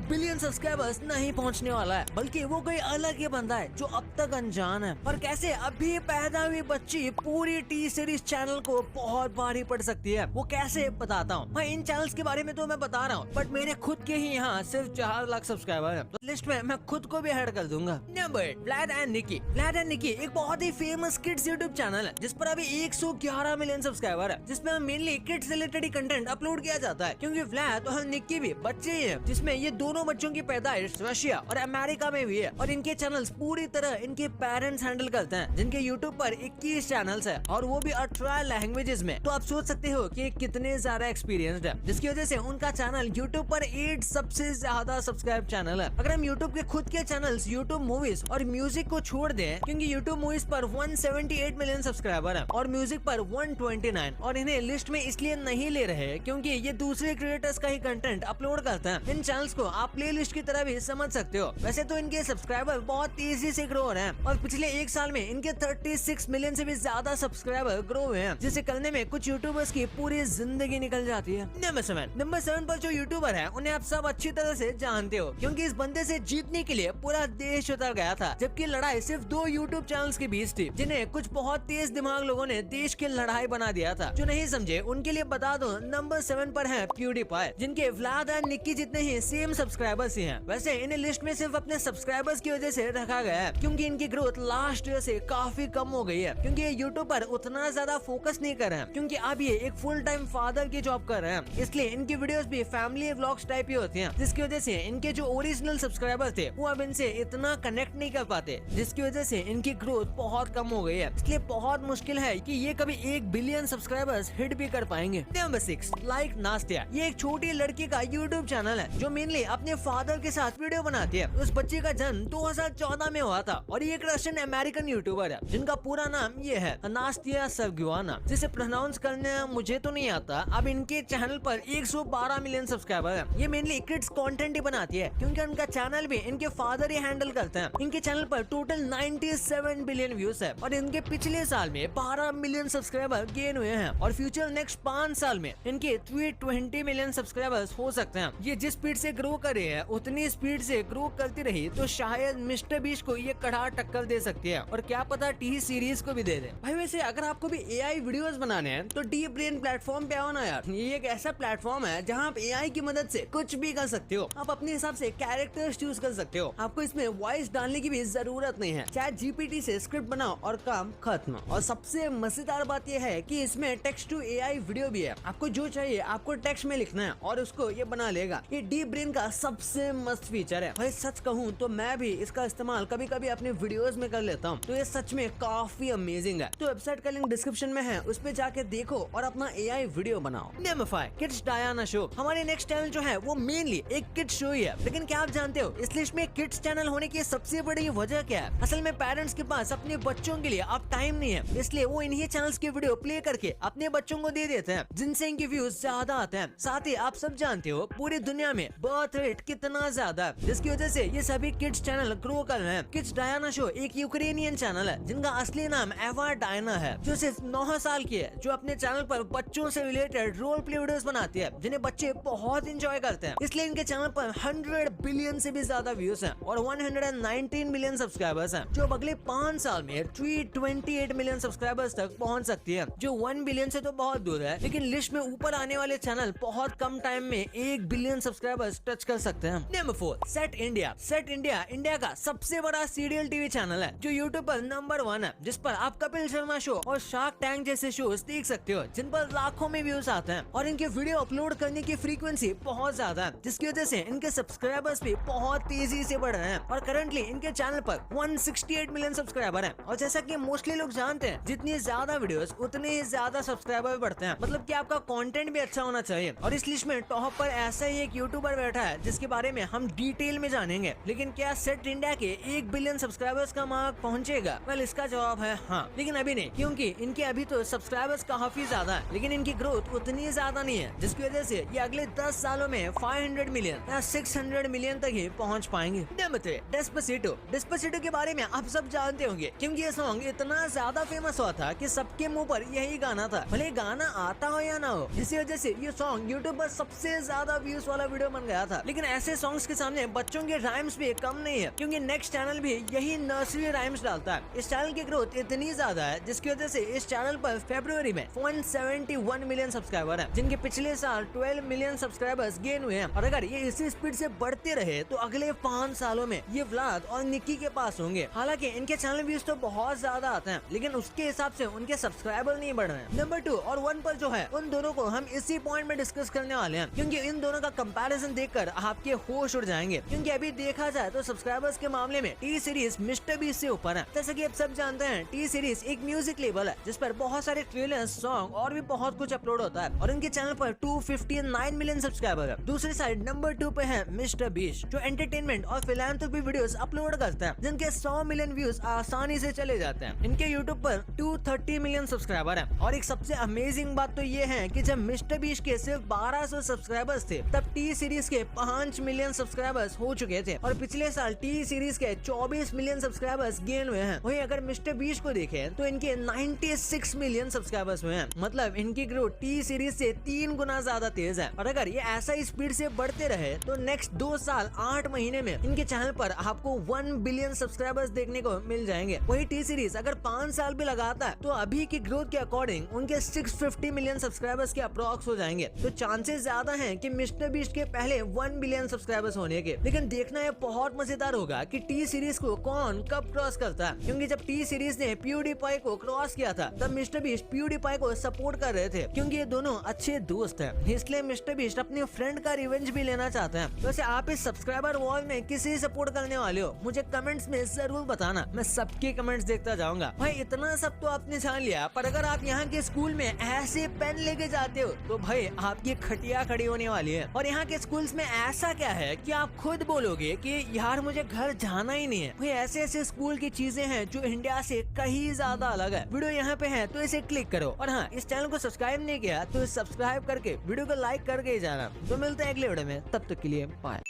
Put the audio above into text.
Billion subscribers नहीं पहुंचने वाला है, बल्कि वो कोई अलग ही बंदा है जो अब तक अनजान है। पर कैसे अभी पैदा हुई बच्ची पूरी टी सीरीज चैनल को बहुत भारी पड़ सकती है, वो कैसे बताता हूँ। हाँ, इन चैनल्स के बारे में तो मैं बता रहा हूँ, बट मेरे खुद के ही यहाँ सिर्फ 4 लाख सब्सक्राइबर है। तो लिस्ट में मैं खुद को भी ऐड कर दूंगा। Number 8, Vlad and Niki. Vlad and Niki एक बहुत ही फेमस किड्स यूट्यूब चैनल है जिस पर अभी 111 मिलियन सब्सक्राइबर है, जिसमें मेनली किड्स रिलेटेड ही कंटेंट अपलोड किया जाता है, क्योंकि व्लाड और निकी भी बच्चे ही है, जिसमें ये दोनों बच्चों की पैदाइश रशिया और अमेरिका में भी है। और इनके चैनल्स पूरी तरह इनके पेरेंट्स हैंडल करते हैं, जिनके यूट्यूब पर 21 चैनल्स है और वो भी 18 लैंग्वेजेस में। तो आप सोच सकते हो कि कितने ज्यादा एक्सपीरियंस्ड है, जिसकी वजह से उनका चैनल यूट्यूब पर 8 सबसे ज्यादा सब्सक्राइब चैनल है। अगर हम यूट्यूब के खुद के चैनल्स यूट्यूब मूवीज और म्यूजिक को छोड़ दें, क्योंकि यूट्यूब मूवीज पर 178 मिलियन सब्सक्राइबर है और म्यूजिक पर 129, और इन्हें लिस्ट में इसलिए नहीं ले रहे क्योंकि ये दूसरे क्रिएटर्स का ही कंटेंट अपलोड करते हैं। इन चैनल्स को आप प्लेलिस्ट की तरह भी समझ सकते हो। वैसे तो इनके सब्सक्राइबर बहुत तेजी से ग्रो हो रहे हैं और पिछले 1 साल में इनके 36 मिलियन से भी ज्यादा सब्सक्राइबर ग्रो हुए हैं, जिसे करने में कुछ यूट्यूबर्स की पूरी जिंदगी निकल जाती है। नंबर 7 पर जो यूट्यूबर है उन्हें आप सब अच्छी तरह से जानते हो, क्योंकि इस बंदे से जीतने के लिए पूरा देश उतर गया था, जबकि लड़ाई सिर्फ 2 यूट्यूब चैनल्स के बीच थी, जिन्हें कुछ बहुत तेज दिमाग लोगों ने देश की लड़ाई बना दिया था। जो नहीं समझे उनके लिए बता दो, नंबर 7 पर है प्यूडीपाई, जिनके व्लाड और निक्की जितने ही सेम सब्सक्राइबर्स ही हैं। वैसे इन्हें लिस्ट में सिर्फ अपने सब्सक्राइबर्स की वजह से रखा गया है, क्योंकि इनकी ग्रोथ लास्ट ईयर से काफी कम हो गई है, क्योंकि ये यूट्यूब पर उतना ज्यादा फोकस नहीं कर रहे हैं, क्योंकि अब ये एक फुल टाइम फादर की जॉब कर रहे हैं। इसलिए इनकी वीडियोस भी फैमिली व्लॉग्स टाइप ही होती हैं, जिसकी वजह से इनके जो ओरिजिनल सब्सक्राइबर थे वो अब इनसे इतना कनेक्ट नहीं कर पाते, जिसकी वजह से इनकी ग्रोथ बहुत कम हो गई है। इसलिए बहुत मुश्किल है कि ये कभी 1 बिलियन सब्सक्राइबर्स हिट भी कर पाएंगे। Number 6, like नास्तिया। ये एक छोटी लड़की का यूट्यूब चैनल है जो मेनली अपने फादर के साथ वीडियो बनाती है। उस बच्चे का जन्म 2014 में हुआ था और ये एक रशियन अमेरिकन यूट्यूबर है, जिनका पूरा नाम ये है नास्तिया सर्गुआना, जिसे प्रोनाउंस करने मुझे तो नहीं आता। अब इनके चैनल पर 112 मिलियन सब्सक्राइबर है। ये मेनली किड्स कंटेंट ही बनाती है, क्योंकि उनका चैनल भी इनके फादर ही हैंडल करते हैं। इनके चैनल पर टोटल 97 बिलियन व्यूज है और इनके पिछले साल में 12 मिलियन सब्सक्राइबर गेन हुए हैं और फ्यूचर नेक्स्ट 5 साल में इनके 320 मिलियन सब्सक्राइबर्स हो सकते हैं। ये जिस स्पीड से ग्रो कर रही है उतनी स्पीड से ग्रो करती रही तो शायद मिस्टर बीस्ट को ये कड़ा टक्कर दे सकती है, और क्या पता टी सीरीज को भी दे दे। भाई वैसे अगर आपको भी एआई वीडियोस बनाने हैं तो डीप ब्रेन प्लेटफॉर्म पे आओ ना यार। ये एक ऐसा प्लेटफॉर्म है जहां आप एआई की मदद से कुछ भी कर सकते हो। आप अपने हिसाब से कैरेक्टर्स चूज कर सकते हो। आपको इसमें वॉइस डालने की भी जरूरत नहीं है। चैट जीपीटी से स्क्रिप्ट बनाओ और काम खत्म। और सबसे मजेदार बात यह है कि इसमें टेक्स्ट टू एआई वीडियो भी है। आपको जो चाहिए आपको टेक्स्ट में लिखना है और उसको ये बना लेगा। ये डीप ब्रेन का सबसे मस्त फीचर है। भाई सच कहूँ तो मैं भी इसका इस्तेमाल कभी कभी अपने वीडियोस में कर लेता हूँ, तो ये सच में काफी अमेजिंग है। तो वेबसाइट का लिंक डिस्क्रिप्शन में है, उस पे जाके देखो और अपना एआई वीडियो बनाओ। Number 5, kids Diana show. हमारे नेक्स्ट चैनल जो है वो मेनली एक किड्स शो ही है, लेकिन क्या आप जानते हो इस लिस्ट में किड्स चैनल होने की सबसे बड़ी वजह क्या है? असल में पेरेंट्स के पास अपने बच्चों के लिए अब टाइम नहीं है, इसलिए वो इन्हीं चैनल्स की वीडियो प्ले करके अपने बच्चों को दे देते हैं, जिनसे इनके व्यूज ज्यादा आते हैं। साथ ही आप सब जानते हो पूरी दुनिया में बर्थ रेट कितना ज्यादा है, जिसकी वजह से ये सभी किड्स चैनल ग्रो कर रहे हैं। किड्स डायना शो एक यूक्रेनियन चैनल है जिनका असली नाम एवा डायना है, जो सिर्फ 9 साल की है, जो अपने चैनल पर बच्चों से रिलेटेड रोल प्ले वीडियोस बनाती है, जिन्हें बच्चे बहुत इंजॉय करते हैं। इसलिए इनके चैनल पर 100 बिलियन से भी ज्यादा व्यूज हैं और 119 मिलियन सब्सक्राइबर्स हैं, जो अगले 5 साल में 328 मिलियन सब्सक्राइबर्स तक पहुंच सकती है, जो 1 बिलियन से तो बहुत दूर है। लेकिन लिस्ट में ऊपर आने वाले चैनल बहुत कम टाइम में 1 बिलियन सब्सक्राइबर्स टच कर सकते हैं। Number 4, set India. Set India India का सबसे बड़ा सीरियल टीवी चैनल है, जो यूट्यूब पर नंबर 1 है, जिस पर आप कपिल शर्मा शो और शार्क टैंक जैसे शोज देख सकते हो, जिन पर लाखों में व्यूज आते हैं और इनके वीडियो अपलोड करने की फ्रीक्वेंसी बहुत ज्यादा है, जिसकी वजह से इनके सब्सक्राइबर्स भी बहुत तेजी से बढ़ रहे हैं और करंटली इनके चैनल पर 168 मिलियन सब्सक्राइबर हैं। और जैसा कि मोस्टली लोग जानते हैं, जितनी ज्यादा वीडियोस उतने ही ज्यादा सब्सक्राइबर बढ़ते हैं, मतलब कि आपका कंटेंट भी अच्छा होना चाहिए। और इस लिस्ट में टॉप पर ऐसा ही एक यूट्यूबर बैठा है जिसके बारे में हम डिटेल में जानेंगे। लेकिन क्या सेट इंडिया के 1 बिलियन सब्सक्राइबर्स का मार्क पहुंचेगा? वेल इसका जवाब है हाँ, लेकिन अभी नहीं, क्योंकि इनके अभी तो सब्सक्राइबर्स काफी ज्यादा है, लेकिन इनकी ग्रोथ उतनी ज्यादा नहीं है, जिसकी वजह से ये अगले 10 सालों में 500 मिलियन या 600 मिलियन तक ही पहुंच पाएंगे। Number 3, Despacito. डेस्पासितो के बारे में आप सब जानते होंगे, क्योंकि ये सॉन्ग इतना ज्यादा फेमस हुआ था कि सबके मुंह पर यही गाना था, भले गाना आता हो या ना हो, जिसकी वजह से ये सॉन्ग यूट्यूब पर सबसे ज्यादा व्यूज वाला वीडियो बन गया था। लेकिन लेकिन ऐसे सॉन्ग्स के सामने बच्चों के राइम्स भी कम नहीं है, क्योंकि नेक्स्ट चैनल भी यही नर्सरी राइम्स डालता है। इस चैनल की ग्रोथ इतनी ज्यादा है जिसकी वजह से इस चैनल पर फरवरी में 171 मिलियन सब्सक्राइबर हैं, जिनके पिछले साल 12 मिलियन सब्सक्राइबर्स गेन हुए हैं। और अगर ये इसी स्पीड से बढ़ते रहे तो अगले 5 सालों में ये व्लाद और निक्की के पास होंगे। हालांकि इनके चैनल व्यूज तो बहुत ज्यादा आते हैं, लेकिन उसके हिसाब से उनके सब्सक्राइबर नहीं बढ़ रहे हैं। नंबर 2 और 1 पर जो है उन दोनों को हम इसी पॉइंट में डिस्कस करने वाले हैं, क्योंकि इन दोनों का कंपैरिजन देखकर आपके होश उड़ जाएंगे। क्योंकि अभी देखा जाए तो सब्सक्राइबर्स के मामले में टी सीरीज मिस्टर बीस्ट से ऊपर है। जैसा कि आप सब जानते हैं, टी सीरीज एक म्यूजिक लेबल है जिस पर बहुत सारे ट्रेलर्स, सॉन्ग और भी बहुत कुछ अपलोड होता है, और इनके चैनल पर 259 मिलियन सब्सक्राइबर है। दूसरी साइड नंबर 2 पे है मिस्टर बीस्ट, जो एंटरटेनमेंट और फिलैंथ्रोपी वीडियोस अपलोड करता है, जिनके 100 मिलियन व्यूज आसानी से चले जाते हैं। इनके यूट्यूब पर 230 मिलियन सब्सक्राइबर है। और एक सबसे अमेजिंग बात तो ये है कि जब मिस्टर बीस्ट के सिर्फ 1200 सब्सक्राइबर्स थे, तब टी सीरीज के 5 मिलियन सब्सक्राइबर्स हो चुके थे, और पिछले साल टी सीरीज के 24 मिलियन सब्सक्राइबर्स गेन हुए हैं। वहीं अगर मिस्टर बीस्ट को देखें तो इनके 96 मिलियन सब्सक्राइबर्स हुए हैं। मतलब इनकी ग्रोथ टी सीरीज से 3 गुना ज्यादा तेज है। और अगर ये ऐसा ही स्पीड से बढ़ते रहे तो नेक्स्ट 2 साल 8 महीने में इनके चैनल पर आपको 1 बिलियन सब्सक्राइबर्स देखने को मिल जाएंगे। वही टी सीरीज अगर 5 साल भी लगाता है तो अभी की ग्रोथ के अकॉर्डिंग उनके 650 मिलियन सब्सक्राइबर्स के अप्रॉक्स हो जाएंगे। तो चांसेस ज्यादा हैं कि मिस्टर बीस्ट के पहले 1 बिलियन सब्सक्राइबर्स होने के। लेकिन देखना ये बहुत मजेदार होगा कि टी सीरीज को कौन कब क्रॉस करता है, क्योंकि जब टी सीरीज ने प्यूडीपाई को क्रॉस किया था तब मिस्टर बीस्ट प्यूडीपाई को सपोर्ट कर रहे थे, क्योंकि ये दोनों अच्छे दोस्त हैं। इसलिए मिस्टर बीस्ट अपने फ्रेंड का रिवेंज भी लेना चाहते हैं। वैसे आप इस सब्सक्राइबर वॉर में किसे सपोर्ट करने वाले हो, मुझे कमेंट्स में जरूर बताना। मैं सबके कमेंट्स देखता जाऊंगा। भाई इतना सब तो आपने जान लिया, पर अगर आप यहाँ के स्कूल में ऐसे पेन लेके जाते हो तो भाई आपकी खटिया खड़ी होने वाली है। और यहाँ के स्कूल्स में ऐसा क्या है कि आप खुद बोलोगे कि यार मुझे घर जाना ही नहीं है। भाई ऐसे ऐसे स्कूल की चीजें हैं जो इंडिया से कहीं ज्यादा अलग है। वीडियो यहाँ पे है तो इसे क्लिक करो, और हाँ, इस चैनल को सब्सक्राइब नहीं किया तो सब्सक्राइब करके वीडियो को लाइक करके ही जाना। तो मिलते हैं अगले वीडियो में, तब तक के लिए बाय।